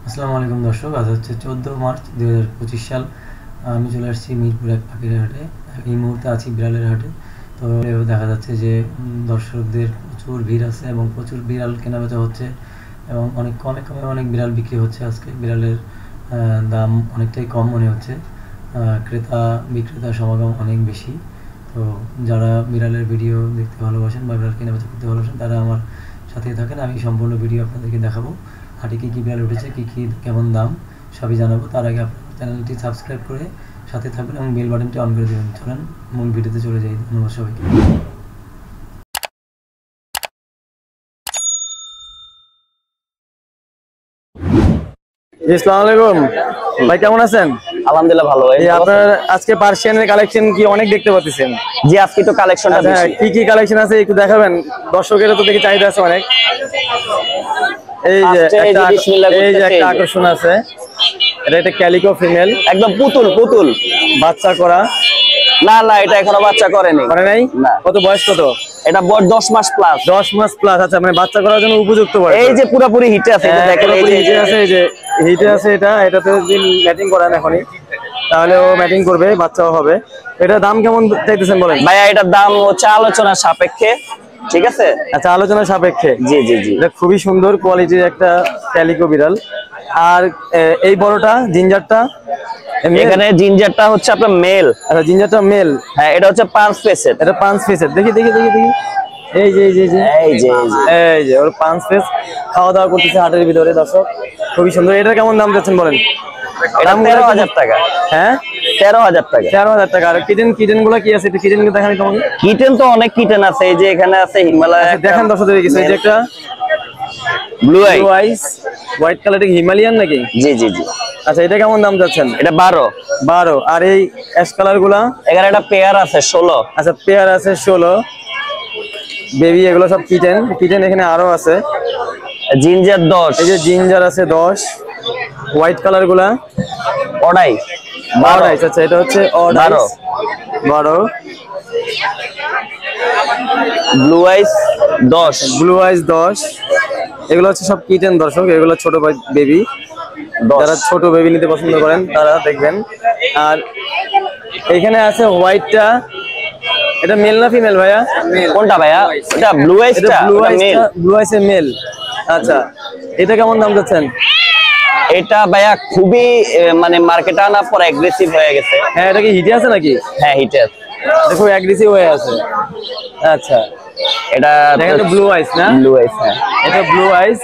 আসসালামু আলাইকুম দর্শক, আজ হচ্ছে 14 মার্চ 2025 সাল। আমি চলে আসছি মিরপুর এক পাখির হাটে। এই মুহূর্তে আছি বিড়ালের হাটে। তো দেখা যাচ্ছে যে দর্শকদের প্রচুর ভিড় আছে এবং প্রচুর বিড়াল কেনাবেচা হচ্ছে এবং অনেক কমে কমে অনেক বিড়াল বিক্রি হচ্ছে। আজকে বিড়ালের দাম অনেকটাই কম মনে হচ্ছে। ক্রেতা বিক্রেতার সমাগম অনেক বেশি। তো যারা বিড়ালের ভিডিও দেখতে ভালোবাসেন বা বিড়াল কেনাবেচা করতে ভালোবাসেন তারা আমার সাথেই থাকেন। আমি সম্পূর্ণ ভিডিও আপনাদেরকে দেখাবো। হাটে কী কী বিড়াল উঠেছে, কী কী কেমন দাম সবই জানাবো। তার আগে আপনার চ্যানেলটি সাবস্ক্রাইব করে সাথে থাকবেন এবং বেল বাটনটি অন করে দেবেন। চলেন মূল ভিডিওতে চলে যাই। ধন্যবাদ সবাইকে। আসসালামু আলাইকুম ভাই, কেমন আছেন? আলহামদুলিল্লাহ ভালো ভাই। আপনার আজকে পার্সিয়ানের কালেকশন কি অনেক দেখতে পাচ্ছেন? জি, আজকে তো কালেকশনটা বেশি। কি কি কালেকশন আছে একটু দেখাবেন? দর্শকেরও তো দেখি চাহিদা আছে অনেক। এই যে একটা আকর্ষণ আছে, এটা একটা ক্যালিকো ফিমেল, একদম পুতুল পুতুল বাচ্চা করা। না না, এটা এখনো বাচ্চা করেনি। করে নাই? না। কত বয়স কত? এটা বয়স 10 মাস প্লাস। 10 মাস প্লাস। আচ্ছা, মানে বাচ্চা করার জন্য উপযুক্ত বয়স। এই যে পুরোপুরি হিটে আছে, এটা দেখেন। এই যে হিটে আছে, এই যে হিটে আছে। এটাতে যদি ম্যাটিং করান এখনই, তাহলে ও ম্যাটিং করবে, বাচ্চাও হবে। এটার দাম কেমন চাইতেছেন বলেন? ভাইয়া এটার দাম হচ্ছে আলোচনার সাপেক্ষে, ঠিক আছে? আচ্ছা, আলোচনা সাপেক্ষে। জি জি জি, এটা খুবই সুন্দর কোয়ালিটির একটা ক্যালিকো বিড়াল। আর এই বড়টা জিঞ্জারটা, এখানে জিঞ্জারটা হচ্ছে আপনার মেল। আচ্ছা, জিঞ্জারটা মেল। হ্যাঁ, এটা হচ্ছে 5 ফেসের। এটা 5 ফেসের। দেখি দেখি দেখি দেখি, এই যে এই যে এই যে এই যে ওর 5 ফেস খাওয়া দাওয়া করতেছে হাটের ভিতরে। দর্শক, খুবই সুন্দর। এটা কেমন দাম যাচ্ছেন বলেন? এটা 13,000 টাকা। হ্যাঁ, 13,000 টাকা। 13,000 টাকা। আর কিটেন গুলো কি আছে? একটু কিটেন গুলো দেখান তোমাকে। কিটেন তো অনেক কিটেন আছে। এই যে এখানে আছে হিমালয়। দেখেন দর্শকদের কিছু, এই যে একটা ব্লু আইস হোয়াইট কালারের হিমালয়ান নাকি? জি জি জি। আচ্ছা, এটা কেমন দাম যাচ্ছেন? এটা 12। আর এই অ্যাশ কালার গুলা? এখানে একটা পেয়ার আছে 16। আচ্ছা, পেয়ার আছে 16। বেবি এগুলো সব কিটেন এখানে আরো আছে। জিঞ্জার 10। এই যে জিঞ্জার আছে 10। হোয়াইট কালার গুলা অডাই 12। আচ্ছা, এটা হচ্ছে 12। ব্লু আইস 10। ব্লু আইস 10। এগুলো হচ্ছে সব কিটেন দর্শক। এগুলো ছোট বেবি। যারা ছোট বেবি নিতে পছন্দ করেন তারা দেখবেন। আর এখানে আছে হোয়াইটটা। এটা মেল না ফিমেল ভাইয়া? কোনটা ভাইয়া? এটা ব্লু আইসটা। ব্লু আইসের মেল। আচ্ছা, এটা কেমন দাম যাচ্ছেন? এটা ভাইয়া খুবই মানে মার্কেটে আনা পর অ্যাগ্রেসিভ হয়ে গেছে। হ্যাঁ, এটা কি হিটে আছে নাকি? হ্যাঁ, হিটে আছে। দেখো অ্যাগ্রেসিভ হয়ে আছে। আচ্ছা, এটা দেখেন ব্লু আইস না? ব্লু আইস, হ্যাঁ। এটা ব্লু আইস,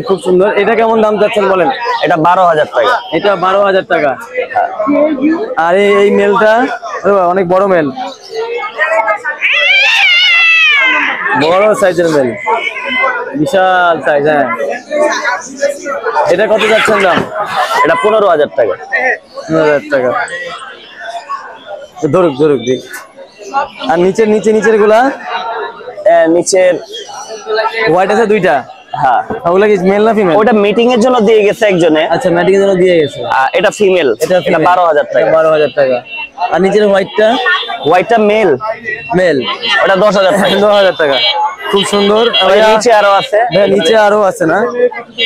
খুব সুন্দর। এটা কেমন দাম যাচ্ছেন বলেন? এটা 12,000 টাকা। এটা 12,000 টাকা। আর এই মেলটা অনেক বড় মেল, বড় সাইজের মেল, বিশাল সাইজ। হ্যাঁ, এটা কত যাচ্ছেন দাম? এটা 15,000 টাকা। 15,000 টাকা। ধরুক দিক। আর নিচের গুলা? নিচের হোয়াইট আছে 2টা। হ্যাঁ, ওগুলা কি মেল না ফিমেল? ওটা মিটিং এর জন্য দিয়ে গেছে একজনে। আচ্ছা, ম্যাটিং এর জন্য দিয়ে গেছে। এটা ফিমেল। এটা 12,000 টাকা। 12,000 টাকা। আর নিচের হোয়াইটটা মেল। ওটা 10,000 টাকা। 10,000 টাকা। খুব সুন্দর। নিচে আরো আছে। নিচে আরো আছে না?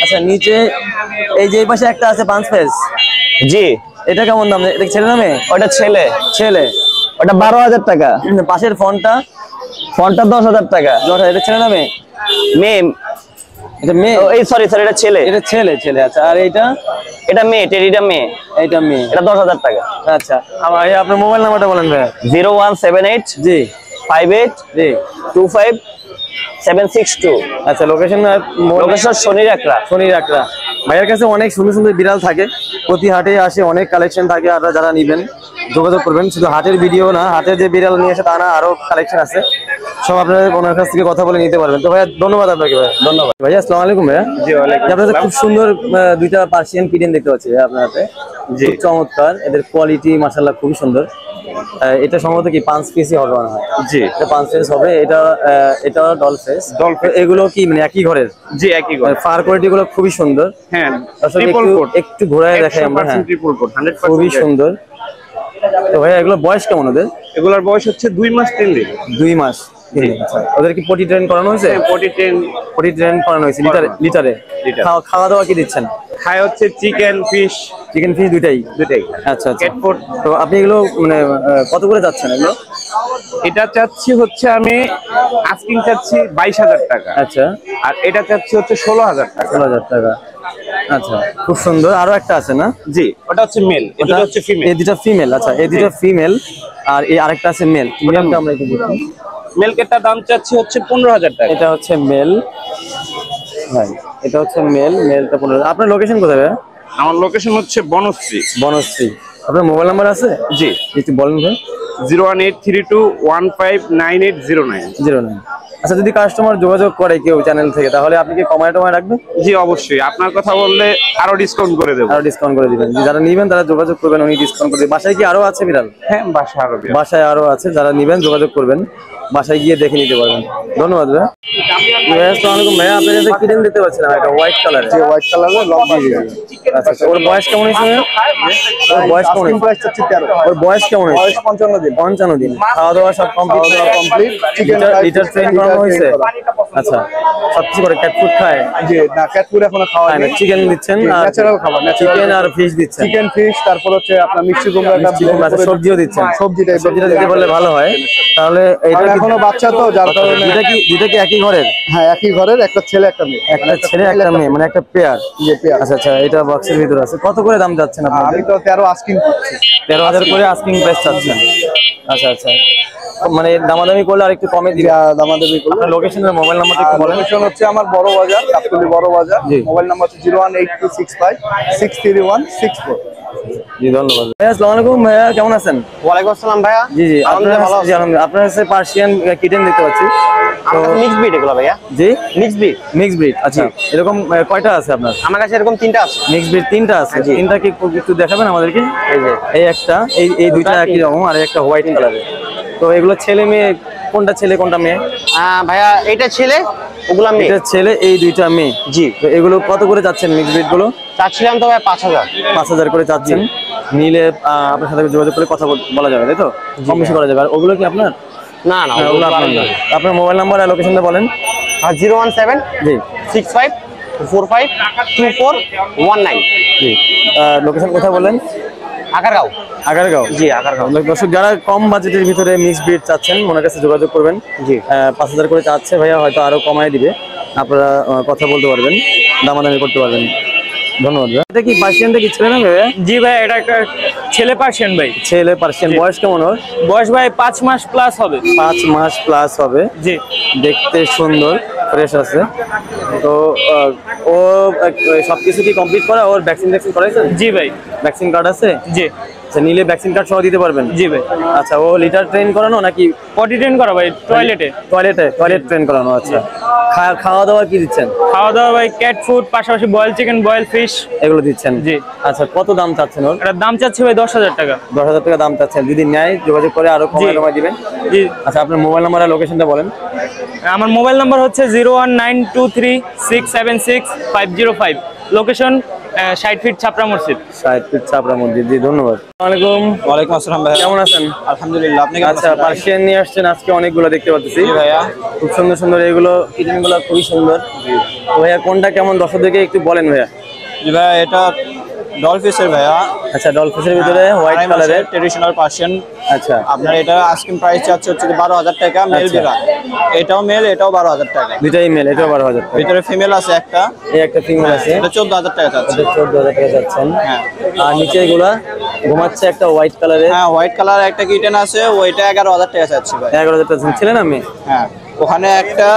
আচ্ছা, নিচে এই যে এই পাশে একটা আছে 5 ফেস। জি। এটা কেমন দাম? এটা ছেলে না মেয়ে? ওটা ছেলে। ওটা 12,000 টাকা। পাশের ফোনটা 10,000 টাকা। এটা ছেলে না মেয়ে? মেয়ে। এটা মেয়ে? এই সরি এটা ছেলে। এটা ছেলে। আচ্ছা, আর এটা মেয়ে। টেরিটা মেয়ে। এটা মেয়ে। এটা 10,000 টাকা। আচ্ছা, আপনার মোবাইল নাম্বারটা বলেন ভাই। 0178 জি 58 জি 25762। আচ্ছা, লোকেশন শনির আকরা। ভাইয়ের কাছে অনেক সুন্দর সুন্দর বিড়াল থাকে। প্রতি হাটে আসে, অনেক কালেকশন থাকে। আপনারা যারা নিবেন যোগাযোগ করবেন। শুধু হাটের ভিডিও না, হাটের যে বিড়াল নিয়ে আসে তা না, আরো কালেকশন আছে। সব আপনারা ওনার কাছ থেকে কথা বলে নিতে পারবেন। তো ভাইয়া ধন্যবাদ আপনাকে। ধন্যবাদ ভাইয়া। আসসালামু আলাইকুম ভাইয়া। জি, ওয়ালাইকুম। আপনাদের খুব সুন্দর 2টা পার্সিয়ান কিটেন দেখতে পাচ্ছি আপনার হাতে। জি, চমৎকার। এদের কোয়ালিটি মাশাআল্লাহ খুবই সুন্দর। এটা সম্ভবত কি 5 পিসই হবে মনে হয়? জি, এটা 5 পিস হবে। এটা ডল ফেস। এগুলো কি মানে একই ঘরের? জি, একই ঘরের। ফার কোয়ালিটি গুলো খুবই সুন্দর। হ্যাঁ, একটু ঘোরায় দেখাই আমরা। হ্যাঁ, খুবই সুন্দর। তো ভাইয়া, এগুলো বয়স কেমন ওদের? এগুলোর বয়স হচ্ছে 2 মাস 3 দিন। 2 মাস। আচ্ছা, ওদের কি পটি ট্রেন করানো হয়েছে? পটি ট্রেন করানো হয়েছে লিটারে। খাওয়া দাওয়া কি দিচ্ছেন? খায় হচ্ছে চিকেন ফিশ দুইটাই। আচ্ছা আচ্ছা। তো আপনি এগুলো মানে কত করে যাচ্ছেন এগুলো? এটা চাচ্ছি হচ্ছে আমি আস্কিং চাচ্ছি 22,000 টাকা। আচ্ছা। আর এটা চাচ্ছি হচ্ছে 16,000 টাকা। 16,000 টাকা। আচ্ছা, খুব সুন্দর। আরো একটা আছে না? জি, ওটা হচ্ছে মেল, এটা হচ্ছে ফিমেল। এই দুটো ফিমেল। আচ্ছা, এই দুটো ফিমেল আর এই আরেকটা আছে মেল। মেলটা আমরা একটু দেখি। মেলকেটার দাম চাচ্ছি হচ্ছে 15,000 টাকা। এটা হচ্ছে মেল ভাই, এটা হচ্ছে মেল। মেলটা 15,000। আপনার লোকেশন কোথায় ভাই? আমার লোকেশন হচ্ছে বনশ্রী। আপনার মোবাইল নাম্বার আছে? জি, একটু বলেন ভাই। 01832159909। আচ্ছা, যদি কাস্টমার যোগাযোগ করে কেউ চ্যানেল থেকে, তাহলে আপনি কি কমায় রাখবেন? জি অবশ্যই, আপনার কথা বললে আরো ডিসকাউন্ট করে দেবো। দিবেন। যারা নিবেন তারা যোগাযোগ করবেন, উনি ডিসকাউন্ট করে দিবেন। বাসায় কি আরো আছে বিড়াল? হ্যাঁ, বাসায় আরো আছে। যারা নিবেন যোগাযোগ করবেন, বাসায় গিয়ে দেখে নিতে পারবেন। ধন্যবাদ ভাই। আসসালামু আলাইকুম ভাই, আপনার কাছে কিটেন দিতে পারছিলাম, একটা হোয়াইট কালার। হোয়াইট কালারের লং পাস। আচ্ছা, ওর বয়স কেমন হয়েছে? ওর বয়স কেমন হয়েছে? 55 দিন। 55 দিন। খাওয়া দাওয়া সব কমপ্লিট। লিটার ট্রেন করানো হয়েছে? আচ্ছা, সবকিছু করে ক্যাট ফুড খায়? জি, না ক্যাট ফুড এখনো খাওয়া হয় না। চিকেন দিচ্ছেন আর ন্যাচারাল খাবার, চিকেন আর ফিশ দিচ্ছেন? চিকেন ফিশ, তারপর হচ্ছে আপনার মিষ্টি কুমড়া, সবজিও দিচ্ছেন? সবজিটা দিতে পারলে ভালো হয়। তাহলে এটা এখনো বাচ্চা তো, যার কারণে। দুইটা কি একই ঘরের? হ্যাঁ, একই ঘরের, একটা ছেলে একটা মেয়ে। একটা ছেলে একটা মেয়ে, মানে একটা পেয়ার। আচ্ছা আচ্ছা, এটা বক্সের ভিতরে আছে। কত করে দাম যাচ্ছেন আপনি? আমি তো 13 আস্কিং করছি। 13,000 করে আস্কিং প্রাইস চাচ্ছেন? আচ্ছা আচ্ছা, মানে দামাদামি করলে আর একটু কমে দিবে? দামাদামি করলে। আপনার লোকেশন আর মোবাইল নাম্বারটা একটু বলেন। লোকেশন হচ্ছে আমার বড় বাজার, কাপতলী বড় বাজার। মোবাইল নাম্বার হচ্ছে 01826563164। জি, ধন্যবাদ ভাইয়া। আসসালামু আলাইকুম ভাইয়া, কেমন আছেন? ওয়ালাইকুম আসসালাম ভাইয়া। জি জি, আপনার কাছে পার্সিয়ান কিটেন দেখতে পাচ্ছি। তো মিক্স ব্রিড এগুলো ভাইয়া। জি, মিক্স ব্রিড। আচ্ছা, এরকম কয়টা আছে আপনার? আমার কাছে এরকম 3টা আছে। মিক্স ব্রিড 3টা আছে। 3টা কি একটু দেখাবেন আমাদেরকে? এই একটা, এই দুইটা একই রকম, আর একটা হোয়াইট কালারের। তো এগুলো ছেলে মেয়ে, কোনটা ছেলে কোনটা মেয়ে? ভাইয়া এটা ছেলে, ওগুলা মেয়ে। এটা ছেলে, এই দুইটা মেয়ে। জি। তো এগুলো কত করে চাচ্ছেন মিক্স ব্রিড গুলো? চাচ্ছিলাম তো ভাই 5,000। 5,000 করে চাচ্ছেন। নিলে আপনার সাথে যোগাযোগ করে কথা বলা যাবে, তাই তো? কম বেশি করা যাবে। আর ওগুলো কি আপনার? না না, ওগুলো আপনার না। আপনার মোবাইল নাম্বার আর লোকেশনটা বলেন। 017 জি 65 45 2419। জি, লোকেশন কোথায় বলেন? আগারগাঁও। জি, আগারগাঁও। দর্শক, যারা কম বাজেটের ভিতরে মিক্স ব্রিড চাচ্ছেন, ওনার কাছে যোগাযোগ করবেন। জি, 5,000 করে চাচ্ছে ভাইয়া, হয়তো আরো কমায় দিবে। আপনারা কথা বলতে পারবেন, দামাদামি করতে পারবেন। ধন্যবাদ ভাই। এটা কি পার্সিয়ানটা কি ছেলে না ভাইয়া? জি ভাই, এটা একটা ছেলে পার্সিয়ান ভাই। ছেলে পার্সিয়ান। বয়স কেমন ওর? বয়স ভাই 5 মাস প্লাস হবে। 5 মাস প্লাস হবে। জি, দেখতে সুন্দর, ফ্রেশ আছে। তো ও সবকিছু কি কমপ্লিট করা? ওর ভ্যাকসিন করাইছেন? জি ভাই। ভ্যাকসিন কার্ড আছে? জি। আচ্ছা, নিলে ভ্যাকসিন কার্ড সহ দিতে পারবেন? জি ভাই। আচ্ছা, ও লিটার ট্রেন করানো নাকি পটি ট্রেন করা ভাই? টয়লেট ট্রেন করানো। আচ্ছা, খাওয়া দাওয়া কি দিচ্ছেন? খাওয়া দাওয়া ভাই ক্যাট ফুড, পাশাপাশি বয়েল চিকেন, বয়েল ফিশ, এগুলো দিচ্ছেন? জি। আচ্ছা, কত দাম চাচ্ছেন ওর? এটার দাম চাচ্ছি ভাই 10,000 টাকা। 10,000 টাকা দাম চাচ্ছেন। যদি নেয় যোগাযোগ করে আরো কমায় দিবেন? জি। আচ্ছা, আপনার মোবাইল নাম্বার আর লোকেশনটা বলেন। আমার মোবাইল নাম্বার হচ্ছে 01923676505। লোকেশন 60 ফিট ছাপড়া মসজিদ। 60 ফিট ছাপড়া মসজিদ। জি, ধন্যবাদ। আসসালামু আলাইকুম। ওয়ালাইকুম আসসালাম ভাই, কেমন আছেন? আলহামদুলিল্লাহ। আপনি কেমন আচ্ছা, আছেন? পার্সিয়ান নিয়ে আসছেন আজকে, অনেকগুলো দেখতে পাচ্ছি। জি ভাইয়া। খুব সুন্দর সুন্দর এগুলো, কিটেন গুলো খুবই সুন্দর। তো ভাইয়া, কোনটা কেমন দর্শকদেরকে একটু বলেন ভাইয়া। জি ভাইয়া, এটা ডলফিশের ভাইয়া। আচ্ছা, ডলফিশের ভিতরে হোয়াইট কালারের ট্রেডিশনাল পার্সিয়ান। আচ্ছা, আপনার এটা আস্কিং প্রাইস চাচ্ছে হচ্ছে 12,000 টাকা। মেল বিড়াল, এটাও মেল, এটাও 12,000 টাকা। দুইটাই মেল, এটাও 12,000 টাকা। ভিতরে ফিমেল আছে একটা, এই একটা ফিমেল আছে, এটা 14,000 টাকা চাচ্ছে। 14,000 টাকা যাচ্ছেন। হ্যাঁ। আর নিচে এগুলা ঘুমাচ্ছে একটা হোয়াইট কালারের। হ্যাঁ, হোয়াইট কালার একটা কিটেন আছে, ওইটা 11,000 টাকা চাচ্ছি ভাই। 11,000 টাকা ছেলে না মেয়ে? হ্যাঁ, ওখানে একটা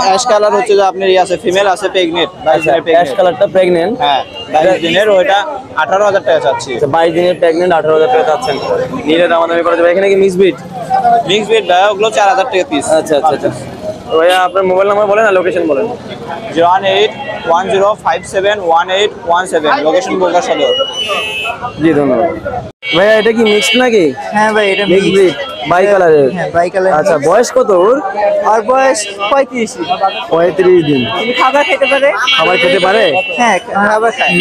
অ্যাশ কালার হচ্ছে যে আপনার আছে, ফিমেল আছে, প্রেগনেন্ট, 22 দিনের অ্যাশ প্রেগনেন্ট। কালারটা প্রেগনেন্ট। হ্যাঁ, 22 দিনের, ওইটা 18,000 টাকা চাচ্ছি। 22 দিনের প্রেগনেন্ট, 18,000 টাকা যাচ্ছেন। নিলে দামাদামি করা যাবে। এখানে কি মিক্স ব্রিড? মিক্স ব্রিড ভাই, ওগুলো 4,000 টাকা পিস। আচ্ছা আচ্ছা আচ্ছা। তো ভাইয়া, আপনার মোবাইল নাম্বার বলেন আর লোকেশন বলেন। 01810571817, লোকেশন বগুড়া সদর। জি, ধন্যবাদ ভাইয়া। এটা কি মিক্সড নাকি? হ্যাঁ ভাই, এটা মিক্স ব্রিড, বাই কালারের। হ্যাঁ, বাই কালার। আচ্ছা, বয়স কত ওর? আর বয়স 35 দিন। 35 দিন। তিনি খাবার খেতে পারে? খাবার খেতে পারে? হ্যাঁ, খাবার খায়।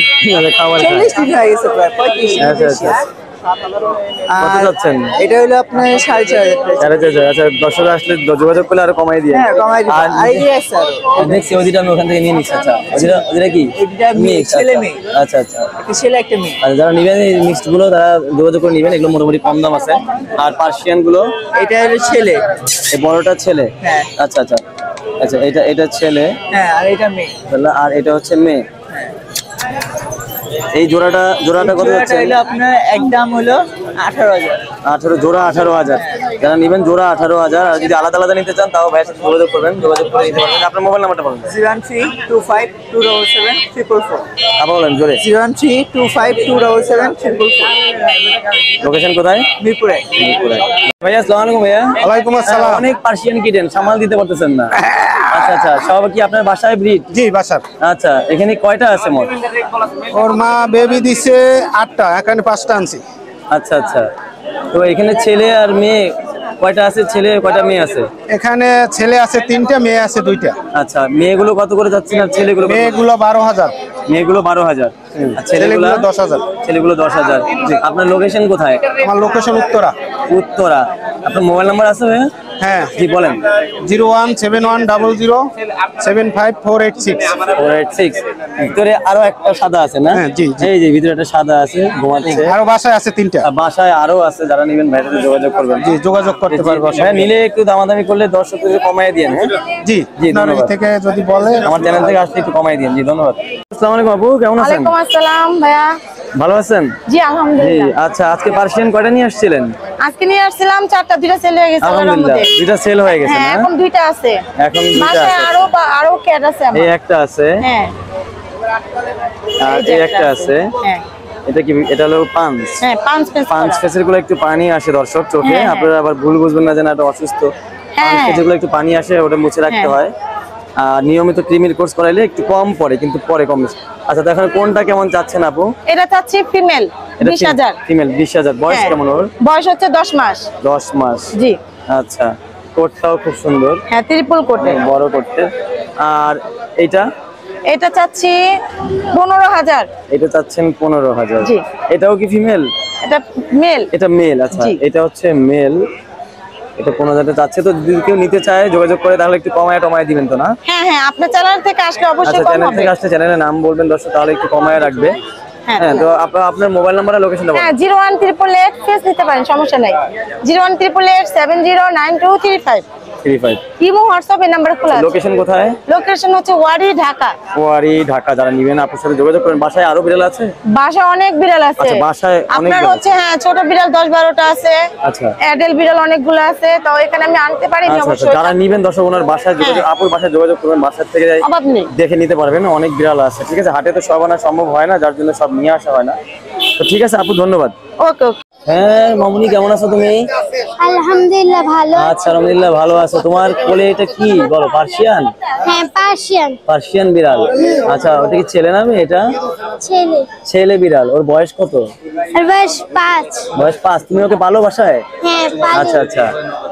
খাবার খায়। 40 দিন হয়ে গেছে প্রায়, 35 দিন। আচ্ছা আচ্ছা। কত যাচ্ছেন? এটা হলো আপনার 4,500 টাকা। 4,500। আচ্ছা, দর্শক আসলে যোগাযোগ করলে আরো কমাই দিয়ে। হ্যাঁ কমাই দিই। আর আর এই আছে আরো। দেখছি ওদিটা আমি ওখান থেকে নিয়ে নিচ্ছি। আচ্ছা, ওদিটা কি এটা মেয়ে, ছেলে মেয়ে। আচ্ছা আচ্ছা। একটা ছেলে একটা মেয়ে। আর যারা নিবেন এই মিক্সড গুলো তারা যোগাযোগ করে নিবেন, এগুলো মোটামুটি কম দাম আছে। আর পার্সিয়ান গুলো এটা হলো ছেলে। এই বড়টা ছেলে। হ্যাঁ। আচ্ছা আচ্ছা আচ্ছা, এটা ছেলে। হ্যাঁ আর এটা মেয়ে। তাহলে আর এটা হচ্ছে মেয়ে। এই জোড়াটা কত যাচ্ছে? এটা হলো আপনার একদম হলো 18,000। 18 জোড়া 18,000। যারা নেবেন জোড়া 18,000। আর যদি আলাদা আলাদা নিতে চান তাও ভাইয়ের সাথে যোগাযোগ করবেন, যোগাযোগ করে নিতে পারবেন। আপনার মোবাইল নাম্বারটা বলুন। 01325277444। আবার বলেন জোরে। 01325277444। লোকেশন কোথায়? মিরপুরে। ভাইয়া আসসালামু আলাইকুম। ভাইয়া ওয়ালাইকুম আসসালাম। অনেক পার্সিয়ান কিটেন সামাল দিতে পারতেছেন না। আচ্ছা আচ্ছা, সব কি আপনার বাসায় ব্রিড? জি বাসার। আচ্ছা, এখানে কয়টা আছে মোট? ওর মা বেবি দিছে 8টা, এখানে 5টা আনছি। আচ্ছা আচ্ছা, তো এখানে ছেলে আর মেয়ে কয়টা আছে? ছেলে কয়টা মেয়ে আছে? এখানে ছেলে আছে 3টা, মেয়ে আছে 2টা। আচ্ছা, মেয়েগুলো কত করে যাচ্ছে না ছেলেগুলো? মেয়েগুলো 12,000, মেয়েগুলো 12,000 আর ছেলেগুলো 10,000। ছেলেগুলো 10,000। আপনার লোকেশন কোথায়? আমার লোকেশন উত্তরা। উত্তরা। আপনার মোবাইল নাম্বার আছে ভাইয়া? হ্যাঁ জি বলেন। 0171005486486। 486। ভিতরে আরো একটা সাদা আছে না? হ্যাঁ, জি, জি। এই যে ভিতরে একটা সাদা আছে ঘুমাচ্ছে। আরো বাসায় আছে 3টা। আর বাসায় আরো আছে, যারা নেবেন ভাইয়ের সাথে যোগাযোগ করবেন। জি যোগাযোগ করতে পারবো। হ্যাঁ, নিলে একটু দামাদামি করলে দর্শকদের কমাই দিন। হ্যাঁ জি জি, আপনার ধন্যবাদ। থেকে যদি বলে আমার চ্যানেল থেকে আসলে একটু কমাই দিন। জি ধন্যবাদ। আসসালামু আলাইকুম আপু, কেমন আছেন? ওয়ালাইকুম আসসালাম ভাইয়া। ভালো আছেন? জি জি। আলহামদুলিল্লাহ। আচ্ছা, আজকে পার্সিয়ান কয়টা নিয়ে আসছিলেন? আজকে নিয়ে আসছিলাম 4টা, 2টা সেল হয়ে গেছে আল্লাহর আলহামদুলিল্লাহ, রহমতে। দুইটা সেল হয়ে গেছে হ্যাঁ না? এখন 2টা আছে। এখন 2টা বাসায় আছে। আরো ক্যাট আছে আমার। এই একটা আছে হ্যাঁ আর এই যে এই একটা আছে। হ্যাঁ এটা কি? এটা হলো পাঁচ। হ্যাঁ 5 পিস। 5 ফেসের গুলো একটু পানি আসে দর্শক চোখে। হ্যাঁ, আপনারা আবার ভুল বুঝবেন না যে না এটা অসুস্থ। 5 হ্যাঁ। ফেসের গুলো একটু পানি আসে, ওটা মুছে রাখতে হ্যাঁ। হয়। আর নিয়মিত ক্রিমির কোর্স করাইলে একটু কম পড়ে, কিন্তু পরে কম। আচ্ছা, দেখেন কোনটা কেমন চাচ্ছেন আপু? এটা চাচ্ছি ফিমেল 20,000। ফিমেল 20,000। বয়স হ্যাঁ। কেমন ওর? বয়স হচ্ছে 10 মাস। 10 মাস। জি আচ্ছা, কোটটাও খুব সুন্দর, হ্যাঁ ট্রিপল কোটে। বড় কোটে। আর এইটা? এটা চাচ্ছি 15,000। এটা চাচ্ছেন 15,000। জি। এটাও কি ফিমেল? এটা মেল। এটা মেল। আচ্ছা, জি। এটা হচ্ছে মেল। এটা 15,000 চাচ্ছে। তো যদি কেউ নিতে চায় যোগাযোগ করে তাহলে একটু টমায় দিবেন তো না? হ্যাঁ হ্যাঁ আপনার চ্যানেল থেকে আসলে অবশ্যই আচ্ছা, কম চ্যানেল হবে। থেকে আসলে চ্যানেলের নাম বলবেন দর্শক, তাহলে একটু কমায় রাখবে। হ্যাঁ হ্যাঁ, তো আপনার মোবাইল নাম্বার আর লোকেশনটা বলুন। হ্যাঁ 01388 ফেস দিতে পারেন, সমস্যা নাই। 01388709235। 35। ইমো হোয়াটসঅ্যাপ এই নাম্বার খোলা আছে। লোকেশন কোথায়? লোকেশন হচ্ছে ওয়ারি ঢাকা। ওয়ারি ঢাকা। যারা নিবেন আপনার সাথে যোগাযোগ করেন। বাসায় আরো বিড়াল আছে? বাসায় অনেক বিড়াল আছে। আচ্ছা, বাসায় অনেক আপনার বিড়াল হচ্ছে হ্যাঁ ছোট বিড়াল 10-12টা আছে। আচ্ছা অ্যাডাল্ট বিড়াল অনেকগুলো আছে, তো এখানে আমি আনতে পারি আচ্ছা। অবশ্যই। যারা নিবেন দর্শক ওনার বাসায় যোগাযোগ, আপুর বাসায় যোগাযোগ করবেন, বাসার থেকে অভাব নেই। দেখে নিতে পারবেন। অনেক বিড়াল আছে, ঠিক আছে। হাটে তো সব আনা সম্ভব হয় না, যার জন্য সব নিয়ে আসা হয় না। তো ঠিক আছে আপু, ধন্যবাদ। ওকে ওকে। হ্যাঁ মামুনি, কেমন আছো তুমি? আলহামদুলিল্লাহ ভালো। আচ্ছা, আলহামদুলিল্লাহ ভালো আছো। তোমার কোলে এটা কি বলো? পার্সিয়ান? হ্যাঁ পার্সিয়ান। পার্সিয়ান বিড়াল। আচ্ছা, ওটা কি ছেলে না মেয়ে? এটা ছেলে। ছেলে বিড়াল। ওর বয়স কত? আর বয়স 5। বয়স 5। তুমি ওকে পালো বাসায়? হ্যাঁ পালো। আচ্ছা আচ্ছা,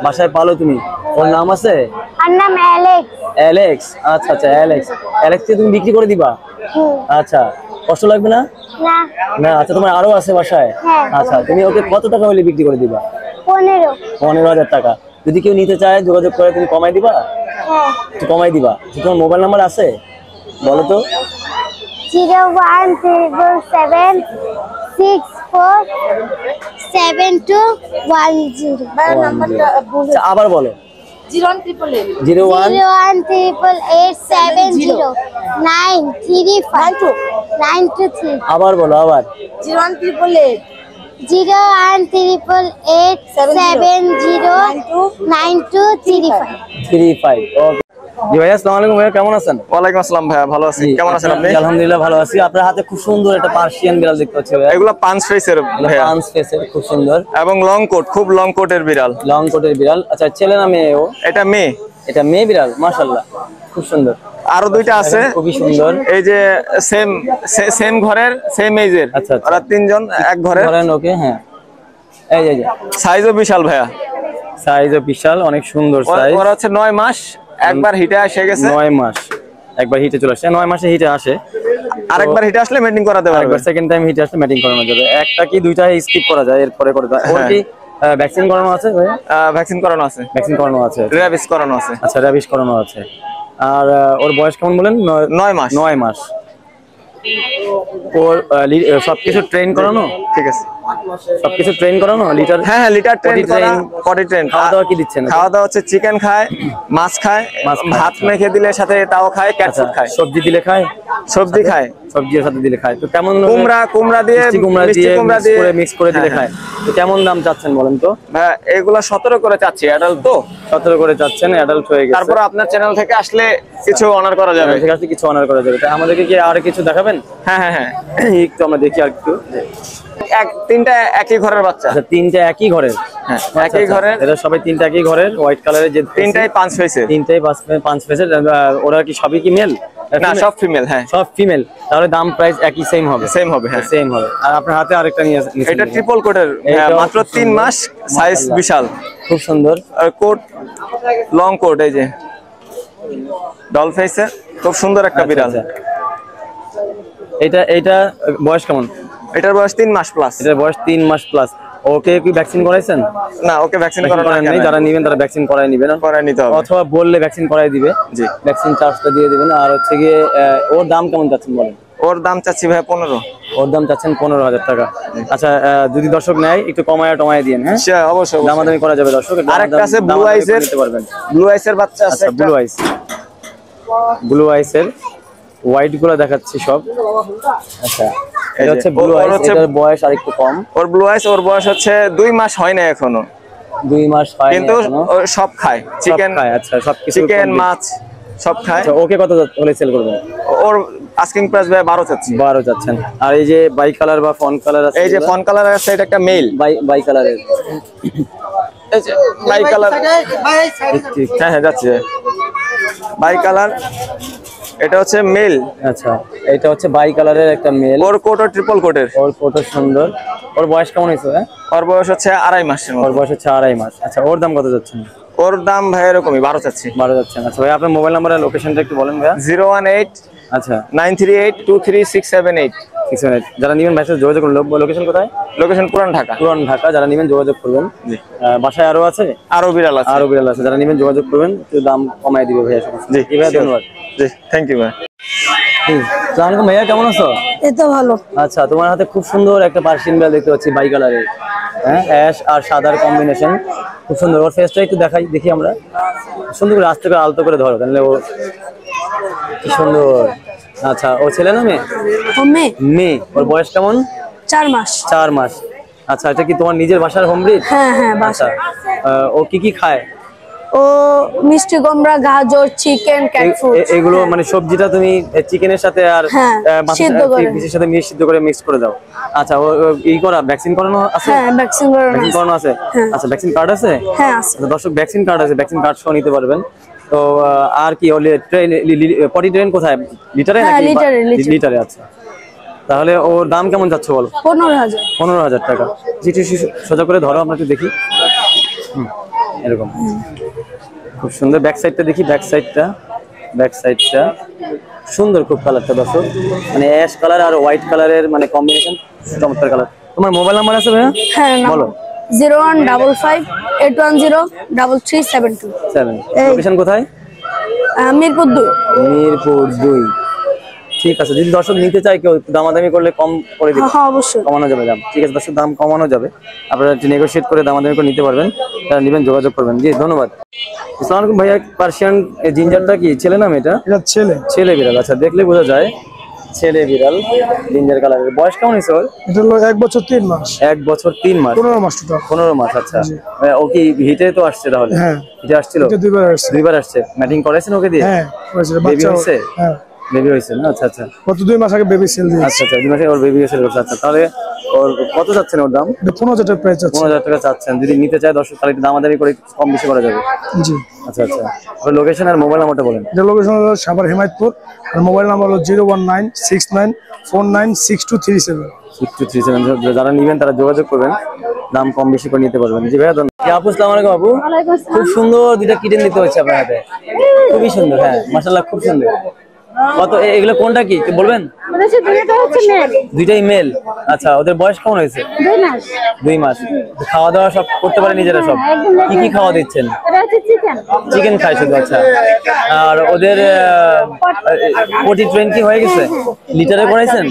বাসায় পালো তুমি। ওর নাম আছে? আর নাম অ্যালেক্স। অ্যালেক্স। আচ্ছা আচ্ছা, অ্যালেক্স কে তুমি বিক্রি করে দিবা? আচ্ছা, কষ্ট লাগবে না? না না। আচ্ছা, তোমার আরো আছে বাসায়? হ্যাঁ। আচ্ছা, তুমি ওকে কত টাকা হলে বিক্রি করে দিবা? 15। 15,000 টাকা। যদি কেউ নিতে চায় যোগাযোগ করে, তুমি কমাই দিবা? হ্যাঁ। একটু কমাই দিবা। তোমার মোবাইল নাম্বার আছে বলো তো? 01376472110। ভাই নাম্বারটা বলে। আচ্ছা, আবার বলো। 01388 01 01388935923। আবার বলো, আবার। 01388 01388709235। 35। ওকে। জি ভাইয়া, আসসালামু আলাইকুম। ভাইয়া কেমন আছেন? ওয়ালাইকুম আসসালাম ভাইয়া, ভালো আছি। কেমন আছেন আপনি? আলহামদুলিল্লাহ ভালো আছি। আপনার হাতে খুব সুন্দর একটা পার্সিয়ান বিড়াল দেখতে পাচ্ছি ভাইয়া। এগুলো 5 ফেসের ভাইয়া, 5 ফেসের, খুব সুন্দর এবং লং কোট, খুব লং কোটের বিড়াল। লং কোটের বিড়াল। আচ্ছা, ছেলে না মেয়ে ও? এটা মেয়ে। এটা মেয়ে বিড়াল, মাশাআল্লাহ খুব সুন্দর। আরো 2টা আছে, খুবই সুন্দর। এই যে সেম ঘরের, সেম এজের। আচ্ছা, আচ্ছা। ওরা 3 জন এক ঘরে। ধরেন ওকে। হ্যাঁ, এই যে সাইজও বিশাল ভাইয়া, সাইজও বিশাল, অনেক সুন্দর সাইজ। ওরা হচ্ছে 9 মাস, একবার হিটে এসে গেছে। 9 মাস একবার হিটে চলে আসে। 9 মাসে হিটে আসে। আরেকবার হিটে আসলে ম্যাটিং করাতে পারবে। আরেকবার সেকেন্ড টাইম হিটে আসলে ম্যাটিং করানো যাবে। একটা কি দুইটা স্কিপ করা যায় এরপরে করে দেয়। ওর কি ভ্যাকসিন করানো আছে ভাই? ভ্যাকসিন করানো আছে। ভ্যাকসিন করানো আছে। র্যাবিস করানো আছে। আচ্ছা র্যাবিস করানো আছে। আর ওর বয়স কেমন বলেন? 9 মাস। 9 মাস। ওর সবকিছু ট্রেন করানো? ঠিক আছে। সবকিছু ট্রেন করানো? লিটার? হ্যাঁ হ্যাঁ, লিটার ট্রেন করা, পটি ট্রেন। খাওয়া দাওয়া কি দিচ্ছেন? খাওয়া দাওয়া হচ্ছে চিকেন খায়, মাছ খায়, ভাত মেখে দিলে সাথে তাও খায়, ক্যাট ফুড খায়। সবজি দিলে খায়? সবজি খায়, সবজির সাথে দিলে খায়। তো কেমন? কুমড়া দিয়ে মিক্স করে দিলে খায়। তো কেমন দাম চাচ্ছেন বলেন তো? ভাই এগুলা 17 করে চাচ্ছি, অ্যাডাল্ট তো। 17 করে চাচ্ছেন, অ্যাডাল্ট হয়ে গেছে। তারপর আপনার চ্যানেল থেকে আসলে কিছু অনার করা যাবে। ঠিক আছে, কিছু অনার করা যাবে। তাই আমাদেরকে কি আর কিছু দেখাবেন? হ্যাঁ হ্যাঁ হ্যাঁ, একটু আমরা দেখি আর একটু। তিনটা একই ঘরের বাচ্চা। আচ্ছা, তিনটা একই ঘরের? হ্যাঁ, একই ঘরের। এরা সবাই তিনটা একই ঘরের, হোয়াইট কালারের। যে তিনটাই 5 ফেসের। তিনটাই 5 ফেসের। ওরা কি সবই কি মেল? না, সব ফিমেল। হ্যাঁ, সব ফিমেল। তাহলে দাম প্রাইস একই সেম হবে? সেম হবে, হ্যাঁ সেম হবে। আর আপনার হাতে আরেকটা নিয়ে আসেন। এটা ট্রিপল কোটের, মাত্র 3 মাস, সাইজ বিশাল, খুব সুন্দর। আর কোট লং কোট, এই যে ডল ফেসের, খুব সুন্দর একটা বিড়াল। এটা বয়স কেমন? এটার বয়স 3 মাস প্লাস। এটার বয়স 3 মাস প্লাস। ওকে কি ভ্যাকসিন করাইছেন? না, ওকে ভ্যাকসিন করানো নেই। যারা নেবেন তারা ভ্যাকসিন করাই নেবেন, করাই নিতে হবে, অথবা বললে ভ্যাকসিন করাই দিবে। জি, ভ্যাকসিন চার্জটা দিয়ে দিবেন। আর হচ্ছে গিয়ে ওর দাম কেমন চাচ্ছেন বলেন? ওর দাম চাচ্ছি ভাই 15। ওর দাম চাচ্ছেন 15,000 টাকা। আচ্ছা, যদি দর্শক নেয় একটু টমায় দিয়েন। হ্যাঁ অবশ্যই, দামাদামি করা যাবে দর্শক। আরেকটা আছে ব্লু আইসের, নিতে পারবেন। ব্লু আইসের বাচ্চা আছে। আচ্ছা, ব্লু আইসের হোয়াইট গুলো দেখাচ্ছি সব। আচ্ছা, এটা হচ্ছে ব্লু আইস। এটার বয়স আরেকটু কম। ওর ব্লু আইস, ওর বয়স হচ্ছে 2 মাস হয় না এখনো। 2 মাস হয়, কিন্তু সব খায়, চিকেন খায়। আচ্ছা, সবকিছু, চিকেন মাছ সব খায়। আচ্ছা, ওকে কত হলে সেল করবেন? ওর আস্কিং প্রাইস ভাই 12 চাচ্ছি। 12 চাচ্ছেন। আর এই যে বাই কালার বা ফন কালার আছে, এই যে ফন কালার আছে, এটা একটা মেল বাই কালারের। এই যে বাই কালার। হ্যাঁ হ্যাঁ, যাচ্ছে বাই কালার। এটা হচ্ছে মেল। আচ্ছা, এটা হচ্ছে বাই কালারের একটা মেল। ওর কোট ট্রিপল কোটের। ওর কোট সুন্দর। ওর বয়স কেমন হয়েছে? ওর বয়স হচ্ছে 2.5 মাস। ওর বয়স হচ্ছে 2.5 মাস। আচ্ছা, ওর দাম কত যাচ্ছেন? ওর দাম ভাই এরকমই 12 চাচ্ছি। 12 যাচ্ছেন। আচ্ছা ভাই, আপনার মোবাইল নাম্বার আর লোকেশনটা একটু বলেন ভাই। 018 আচ্ছা 938233678। যারা নেবেন ভাই সাথে যোগাযোগ করুন। লোকেশন কোথায়? লোকেশন পুরান ঢাকা। পুরান ঢাকা। যারা নেবেন যোগাযোগ করবেন। বাসায় আরো আছে? আরো বিড়াল আছে। আরো বিড়াল আছে। যারা নেবেন যোগাযোগ করবেন, একটু দাম কমাই দিবে ভাইয়া। জি ভাই, ধন্যবাদ। জি, থ্যাংক ইউ ভাই। আসসালামু আলাইকুম ভাইয়া, কেমন আছো? এই তো ভালো। আচ্ছা, তোমার হাতে খুব সুন্দর একটা পার্সিয়ান বিড়াল দেখতে পাচ্ছি, বাই কালারের। হ্যাঁ, অ্যাশ আর সাদার কম্বিনেশন, খুব সুন্দর। ওর ফেসটা একটু দেখি আমরা। সুন্দর করে আস্তে করে আলতো করে ধরো, তাহলে ও কি সুন্দর। আচ্ছা, ও ছেলে না মেয়ে? মেয়ে। ওর বয়স কেমন? 4 মাস। 4 মাস। আচ্ছা, এটা কি তোমার নিজের বাসার হোম ব্রিড? হ্যাঁ হ্যাঁ, বাসা। ও কি খায়? ও মিষ্টি কুমড়া, গাজর, চিকেন, ক্যাট ফুড। এগুলো মানে সবজিটা তুমি চিকেনের সাথে আর মাছের সাথে সিদ্ধ করে মিক্স করে দাও। আচ্ছা, ও ভ্যাকসিন করানো আছে? হ্যাঁ, ভ্যাকসিন করানো আছে। আচ্ছা, ভ্যাকসিন কার্ড আছে? হ্যাঁ আছে। দর্শক, ভ্যাকসিন কার্ড আছে, ভ্যাকসিন কার্ড সহ নিতে পারবেন। তো আর কি পটি ট্রেন কোথায়? লিটারে নাকি? লিটারে। আচ্ছা, তাহলে ওর দাম কেমন যাচ্ছে বলো? 15,000। 15,000 টাকা। যেটি সোজা করে ধরো, আমরা একটু দেখি। এরকম খুব সুন্দর। ব্যাক সাইডটা দেখি। ব্যাক সাইডটা সুন্দর খুব। কালারটা দর্শক, মানে অ্যাশ কালার আর হোয়াইট কালারের মানে কম্বিনেশন, চমৎকার কালার। তোমার মোবাইল নাম্বার আছে ভাইয়া? হ্যাঁ, বলো। 01558103372। লোকেশন কোথায়? মিরপুর 2। মিরপুর 2। ঠিক আছে, যদি দর্শক নিতে চায় কেউ, দামাদামি করলে কম করে দিবে? হ্যাঁ, অবশ্যই কমানো যাবে দাম। ঠিক আছে দর্শক, দাম কমানো যাবে, আপনারা একটু নেগোশিয়েট করে দামাদামি করে নিতে পারবেন। যারা নেবেন যোগাযোগ করবেন। জি, ধন্যবাদ। আসসালামু আলাইকুম ভাইয়া, পার্সিয়ান জিঞ্জারটা কি ছেলে না মেয়েটা? এটা ছেলে বিড়াল। আচ্ছা, দেখলে বোঝা যায় ছেলে বিড়াল, জিঞ্জার কালারের। বয়স কেমন হয়েছে ওর? এটা হলো 1 বছর 3 মাস। 1 বছর 3 মাস। 15 মাস টোটাল। 15 মাস। আচ্ছা, ও কি হিটে তো আসছে তাহলে? হ্যাঁ, হিটে আসছিল। এটা 2 বার আসছে। 2 বার আসছে। ম্যাটিং করাইছেন ওকে দিয়ে? হ্যাঁ, করেছে। বেবি হইছে? হ্যাঁ, বেবি হইছে না? আচ্ছা আচ্ছা, কত 2 মাস আগে বেবি সেল দিয়েছে। আচ্ছা আচ্ছা, 2 মাসে ওর বেবি সেল করছে। আচ্ছা, তাহলে ওর কত চাচ্ছেন ওর দাম? 15,000 টাকা প্রাইস আছে। 15,000 টাকা চাচ্ছেন। যদি নিতে চায় দর্শক, তাহলে একটু দামাদামি করে কম বেশি করা যাবে। জি। আচ্ছা আচ্ছা, ওর লোকেশন আর মোবাইল নাম্বারটা বলেন। এটা লোকেশন হলো সাভার হেমায়তপুর, আর মোবাইল নাম্বার হলো 01969496237। 6237। যারা নেবেন তারা যোগাযোগ করবেন, দাম কম বেশি করে নিতে পারবেন। জি ভাইয়া, ধন্যবাদ। আপু, আসসালামু আলাইকুম। আপু, খুব সুন্দর দুইটা কিটেন দিতে হচ্ছে আপনার হাতে, খুবই সুন্দর। হ্যাঁ, মাশাআল্লাহ, খুব সুন্দর। কত এগুলো? কোনটা কি বলবেন? দুইটাই মেল। আচ্ছা, ওদের বয়স কেমন হয়েছে? 2 মাস। খাওয়া দাওয়া সব করতে পারে নিজেরা সব? কি কি খাওয়া দিচ্ছেন? চিকেন খায় শুধু। আচ্ছা, আর ওদের পটি ট্রেন কি হয়ে গেছে? লিটারে করাইছেন?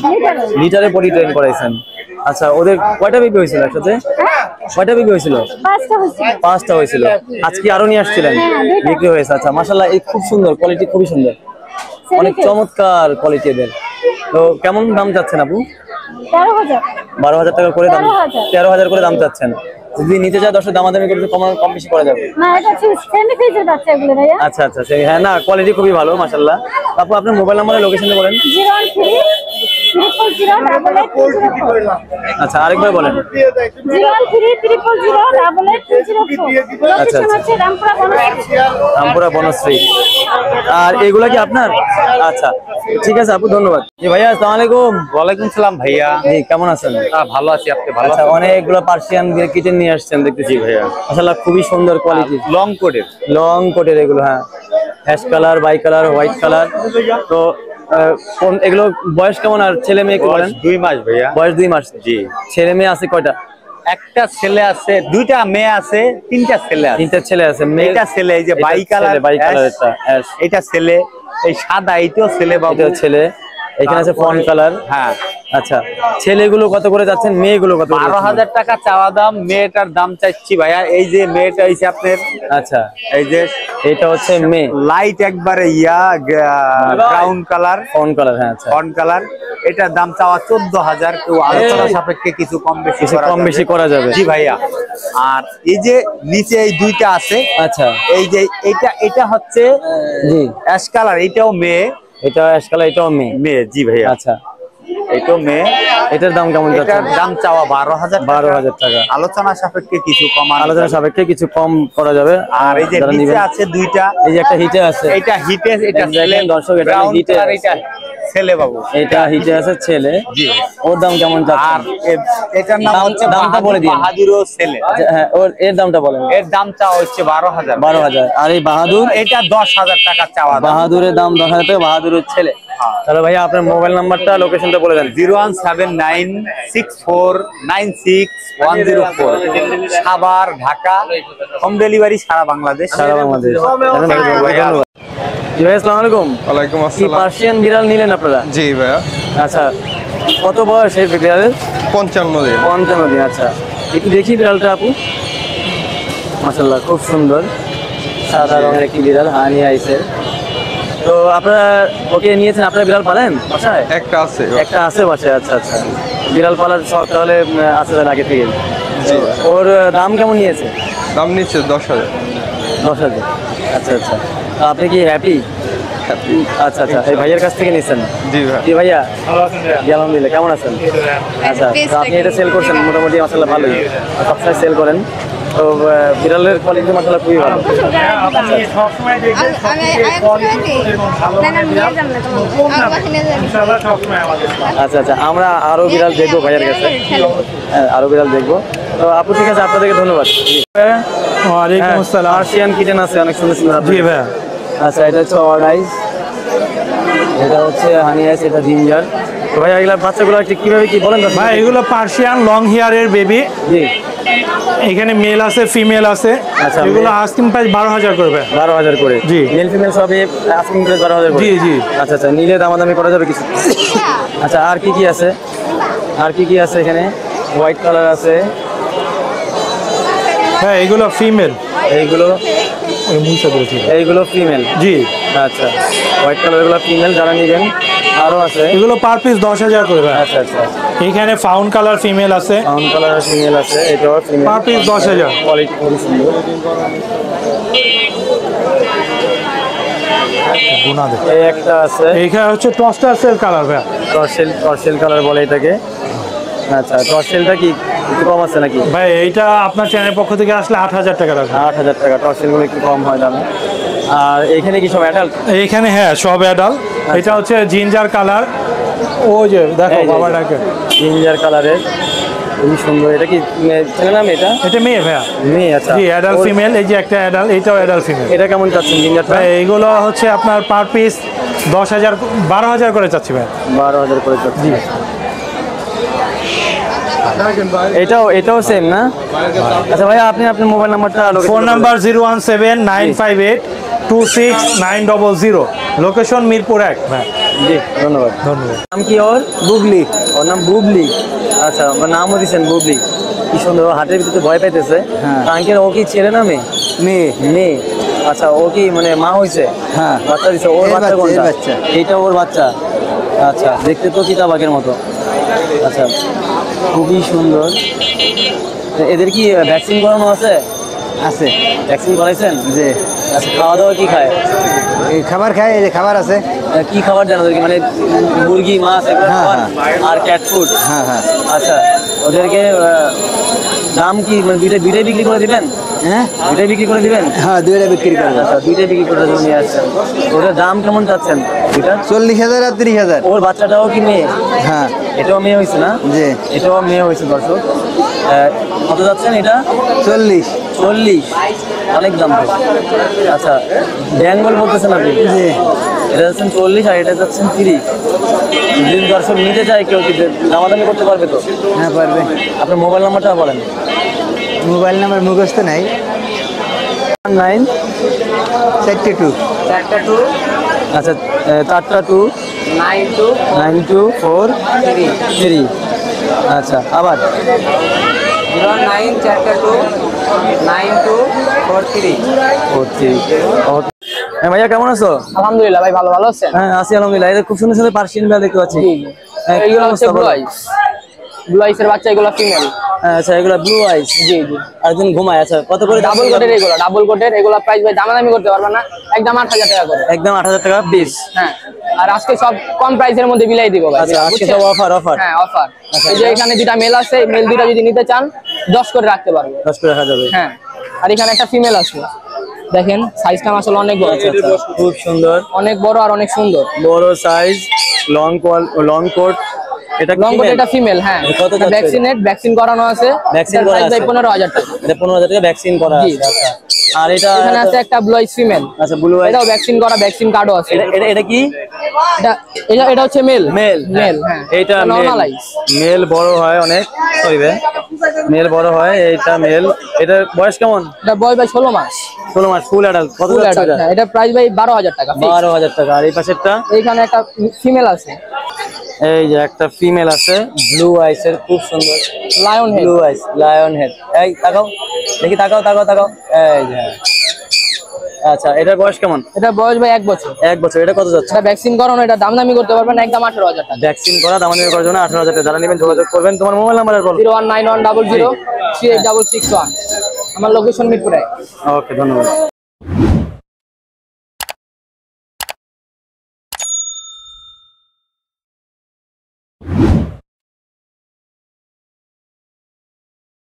লিটারে পটি ট্রেন করাইছেন। আচ্ছা, ওদের কয়টা বেবি হয়েছিল একসাথে? কয়টা বেবি হয়েছিল? 5টা হয়েছিল। আজকে আরো নিয়ে আসছিলেন, বিক্রি হয়েছে। আচ্ছা, মাশাআল্লাহ, এই খুব সুন্দর কোয়ালিটি, খুবই সুন্দর, অনেক চমৎকার কোয়ালিটি এদের। তো কেমন দাম চাচ্ছেন আপু? 12,000 টাকা করে দাম, 13,000 করে দাম চাচ্ছেন। যদি নিতে চায় দর্শক দামাদামি করতে কম বেশি করা যাবে। আচ্ছা আচ্ছা, হ্যাঁ, না কোয়ালিটি খুবই ভালো মাশাআল্লাহ। আপু আপনার মোবাইল নাম্বার আর লোকেশনটা বলেন। আচ্ছা, আরেকবার বলেন। আচ্ছা, রামপুরা বনশ্রী। আর এগুলা কি আপনার? আচ্ছা, ঠিক আছে আপু, ধন্যবাদ। জি ভাইয়া, আসসালামু আলাইকুম। ওয়ালাইকুম সালাম ভাইয়া। জি, কেমন আছেন? ভালো আছি, আপনি ভালো আছেন? আছেন? অনেকগুলো পার্সিয়ান কিটেন নিয়ে আসছেন দেখতেছি ভাইয়া, মাশাআল্লাহ খুবই সুন্দর কোয়ালিটি, লং কোটের এগুলো। হ্যাঁ, ash colour, bi colour, white colour. তো এগুলো বয়স কেমন আর ছেলে মেয়ে কি বলেন? 2 মাস ভাইয়া। বয়স 2 মাস। জি। ছেলে মেয়ে আছে কয়টা? একটা ছেলে আছে, 2টা মেয়ে আছে, 3টা ছেলে আছে। 3টা ছেলে আছে। মেয়েটা ছেলে, এই যে বাই কালার, এটা ছেলে, এই সাদা এইটাও ছেলে বাবু, এটাও ছেলে। এখানে আছে ফন কালার। হ্যাঁ। আচ্ছা, ছেলেগুলো কত করে যাচ্ছেন, মেয়েগুলো কত? 12,000 টাকা চাওয়া দাম। মেয়েটার দাম চাইছি ভাইয়া, এই যে মেয়েটা হইছে আপনার, আচ্ছা, এই যে এটা হচ্ছে মেয়ে, লাইট একবারে ব্রাউন কালার, ফন কালার। হ্যাঁ, আচ্ছা, ফন কালার। এটার দাম চাওয়া 14,000। কেউ আলোচনা সাপেক্ষে কিছু কম বেশি করা যাবে। জি ভাইয়া। আর এই যে নিচে এই 2টা আছে। আচ্ছা, এই যে এটা হচ্ছে জি অ্যাশ কালার, এটাও মেয়ে। এটা অ্যাশ কালার, এটাও মেয়ে। জি ভাইয়া। আচ্ছা, এটাও মেয়ে। এটার দাম কেমন যাচ্ছে? এটার দাম চাওয়া 12,000 টাকা। আলোচনা সাপেক্ষে কিছু কম করা যাবে। আর এই যে নিচে আছে 2টা, এই যে একটা হিটে আছে, এটা হিটে, এটা ছেলে। দর্শক, এটা হিটে, এটা ছেলে বাবু, এটা হিটে আছে ছেলে। জি। ওর দাম কেমন যাচ্ছে? আর এটার নাম হচ্ছে দামটা বলে দিন। বাহাদুরও ছেলে। হ্যাঁ, এর দামটা বলেন। এর দাম চাওয়া হচ্ছে 12,000। 12,000। আর এই বাহাদুর, এটা 10,000 টাকা চাওয়া। বাহাদুরের দাম 10,000 টাকা, বাহাদুরের ছেলে। তাহলে ভাইয়া আপনার মোবাইল নাম্বারটা, লোকেশনটা বলে দেন। 01796496104, সাভার, ঢাকা। হোম ডেলিভারি সারা বাংলাদেশ। ধন্যবাদ। জি ভাই, আসসালামু আলাইকুম। ওয়ালাইকুম কি আসসালাম। পার্সিয়ান বিড়াল নিলেন আপনারা? জি ভাইয়া। আচ্ছা, কত বয়স এই বিড়ালের? 55 দিন। 55 দিন। আচ্ছা, একটু দেখি বিড়ালটা আপু। মাশাআল্লাহ, খুব সুন্দর, সাদা রঙের একটি বিড়াল, হানি আইছে। তো আপনারা ওকে নিয়েছেন, আপনারা বিড়াল পালেন বাসায়? একটা আছে বাসায়। আচ্ছা আচ্ছা, বিড়াল পালার শখ তাহলে আছে আগে থেকে। ওর দাম কেমন নিয়েছে? দাম নিচ্ছে 10,000। 10,000। আচ্ছা আচ্ছা, আপনি কি হ্যাপি? আচ্ছা আচ্ছা, এই ভাইয়ের কাছ থেকে নিচ্ছেন? জি ভাই। জি ভাইয়া, আলহামদুলিল্লাহ, কেমন আছেন? আচ্ছা, তো আপনি এটা সেল করছেন মোটামুটি, মাশাআল্লাহ ভালোই, সবসময় সেল করেন। তো বিড়ালের কোয়ালিটি মাশাআল্লাহ খুবই ভালো। আচ্ছা আচ্ছা, আমরা আরো বিড়াল দেখবো ভাইয়ের কাছে, আরো বিড়াল দেখবো। তো আপু, ঠিক আছে, আপনাদেরকে ধন্যবাদ। ওয়ালাইকুম আসসালাম। পার্সিয়ান কিটেন আছে অনেক সুন্দর সুন্দর। জি ভাইয়া। আচ্ছা, এটা হচ্ছে অড আইস, এটা হচ্ছে হানি আইস, এটা জিঞ্জার। তো ভাই, এগুলা বাচ্চাগুলো কিভাবে কি বলেন? ভাই, এগুলো পার্সিয়ান লং হেয়ারের বেবি। জি। এখানে মেল আছে, ফিমেল আছে। আচ্ছা, এগুলো আস্কিং প্রাইস 12,000 করবে। 12,000 করে। জি। মেল ফিমেল সবই আস্কিং প্রাইস 12,000 করে। জি জি। আচ্ছা আচ্ছা, নিলে দামাদামি করা যাবে কিছু? আচ্ছা, আর কি আছে? এখানে হোয়াইট কালার আছে। হ্যাঁ, এগুলো ফিমেল। এইগুলো ফিমেল। জি। আচ্ছা, হোয়াইট কালার গুলো ফিমেল, যারা নেবেন। আরো আছে, এগুলো পার পিস 10,000 করবে। আচ্ছা আচ্ছা, এখানে ফাউন্ড কালার ফিমেল আছে। ফাউন্ড কালার ফিমেল আছে, এটাও ফিমেল, পার পিস 10,000। কোয়ালিটি খুবই সুন্দর। এই একটা আছে, এইখানে হচ্ছে টস্টারসেল কালার ভাই, টর্সেল কালার বলে এটাকে। আচ্ছা, টর্সেলটা কি একটু কম আছে নাকি ভাই? এইটা আপনার চ্যানেলের পক্ষ থেকে আসলে 8,000 টাকা রাখবে। 8,000 টাকা। টর্সেলগুলো একটু কম হয় দামে। আর এখানে কি সব অ্যাডাল্ট? এইখানে হ্যাঁ, সব অ্যাডাল্ট। এটা হচ্ছে জিঞ্জার কালার। ওই যে দেখো বাবাটাকে, জিঞ্জার কালারের, খুবই সুন্দর। এটা কি ছেলে না মেয়ে? এটা মেয়ে ভাইয়া। মেয়ে। আচ্ছা, জি, অ্যাডাল্ট ফিমেল। এই যে একটা অ্যাডাল্ট, এটাও অ্যাডাল্ট ফিমেল। এটা কেমন চাচ্ছেন জিঞ্জারটা? এইগুলো হচ্ছে আপনার পার পিস 10,000 12,000 করে চাচ্ছি ভাই। 12,000 করে চাচ্ছি। এটাও সেম না? আচ্ছা ভাই আপনি আপনার মোবাইল নাম্বারটা ফোন নাম্বার 01795826900, লোকেশন মিরপুর 1 ভাই। জি ধন্যবাদ। নাম কি ওর? বুবলি। ওর নাম বুবলি। আচ্ছা ওর নামও দিয়েছেন বুবলি, কি সুন্দর। হাটের ভিতরে ভয় পাইতেছে। আঙ্কেল ও কি ছেলে না মেয়ে? মেয়ে। মেয়ে। আচ্ছা ও কি মানে মা হয়েছে? হ্যাঁ বাচ্চা দিচ্ছে। ওর বাচ্চা কোনটা? এইটা ওর বাচ্চা। আচ্ছা দেখতে তো চিতাবাঘের মতো। আচ্ছা খুবই সুন্দর। এদের কি ভ্যাকসিন করানো আছে? আছে। ভ্যাকসিন করাইছেন? জি। আচ্ছা খাওয়া দাওয়া কি খায়? এই খাবার খায়, এই যে খাবার আছে। কি খাবার দেন ওদেরকে? মানে মুরগি, মাছ আর ক্যাট ফুড? হ্যাঁ হ্যাঁ। আচ্ছা ওদেরকে দাম কি মানে দুইটাই বিক্রি করে দিবেন? হ্যাঁ দুইটাই বিক্রি করে দিবেন? হ্যাঁ দুইটাই বিক্রি করবেন। আচ্ছা দুইটাই বিক্রি করার জন্য নিয়ে আসছেন। ওটার দাম কেমন চাচ্ছেন? দুইটা 40,000 আর 30,000। ওর বাচ্চাটাও কি মেয়ে? হ্যাঁ এটাও মেয়ে হয়েছে না? জি এটাও মেয়ে হয়েছে। দর্শক কত যাচ্ছেন এটা? 40। অনেক দাম তো। আচ্ছা বেঙ্গল বলতেছেন আপনি? জি। এটা যাচ্ছেন 40 আর এটা যাচ্ছেন 30। যদি দর্শক নিতে চায় কেউ কি দামাদামি করতে পারবে তো? হ্যাঁ পারবে। আপনার মোবাইল নাম্বারটা বলেন। মোবাইল নাম্বার মুখস্থ নাই। 942 আচ্ছা 4 924293। আচ্ছা আবার 0942924343। হ্যাঁ ভাইয়া কেমন আছো? আলহামদুলিল্লাহ ভাই ভালো আছেন? হ্যাঁ আছি আলহামদুলিল্লাহ। এটা খুব সুন্দর সুন্দর পার্সিয়ান বিড়াল দেখতে পাচ্ছি। এইগুলো হচ্ছে ব্লু আইসের বাচ্চা, এগুলো ফিমেল। আচ্ছা এগুলো ব্লু আইস। জি জি। আর দিন ঘুমায়। আচ্ছা কত করে? ডাবল কোটের এগুলো, ডাবল কোটের এগুলো প্রাইস ভাই দামাদামি করতে পারবে না, একদম 8,000 টাকা করে। একদম 8,000 টাকা পিস? হ্যাঁ। আর আজকে সব কম প্রাইসের মধ্যে বিলাই দিব ভাই। আচ্ছা আজকে সব অফার? হ্যাঁ অফার। এই যে এখানে দুটো মেল আছে, মেল দুটো যদি নিতে চান 10 করে রাখতে পারবো। 10 করে রাখা যাবে? হ্যাঁ। আর এখানে একটা ফিমেল আছে, দেখেন সাইজটা আসলে অনেক বড়। খুব সুন্দর, অনেক বড় আর অনেক সুন্দর। বড় সাইজ, লং কোট। এটা লং কোট, এটা ফিমেল। হ্যাঁ ভ্যাকসিন করানো আছে। ভ্যাকসিন করা আছে 15,000 টাকা। এটা 15,000 টাকা ভ্যাকসিন করা আছে। আচ্ছা আর এটা এখানে আছে একটা ব্লু আইস ফিমেল। আচ্ছা ব্লু আইস, এটাও ভ্যাকসিন করা, ভ্যাকসিন কার্ডও আছে। এটা কি? এটা হচ্ছে মেল। মেল। হ্যাঁ এটা নরমাল আইস। মেল বড় হয় অনেক। সরি ভাই, মেল বড় হয়। এটা মেল। এটা বয়স কেমন? এটা বয়স ভাই 16 মাস। 16 মাস ফুল অ্যাডাল্ট। কত যাচ্ছে এটা? এটা প্রাইস ভাই 12,000 টাকা। 12,000 টাকা। আর এই পাশেরটা? এইখানে একটা ফিমেল আছে। এই যে একটা ফিমেল আছে ব্লু আইসের, খুব সুন্দর। Lion head. ব্লু আইস, লায়ন হেড। এই তাকাও দেখি, তাকাও। এই যে আচ্ছা এটার বয়স কেমন? এটা বয়স ভাই 1 বছর। 1 বছর। এটা কত যাচ্ছে? এটা ভ্যাকসিন করানো, এটা দামাদামি করতে পারবেন একদম 18,000 টাকা। ভ্যাকসিন করা, দামাদামি করার জন্য 18,000 টাকা। যারা নেবেন যোগাযোগ করবেন। তোমার মোবাইল নাম্বার বলো। 01910038661। আমার লোকেশন মিরপুর। ওকে ধন্যবাদ।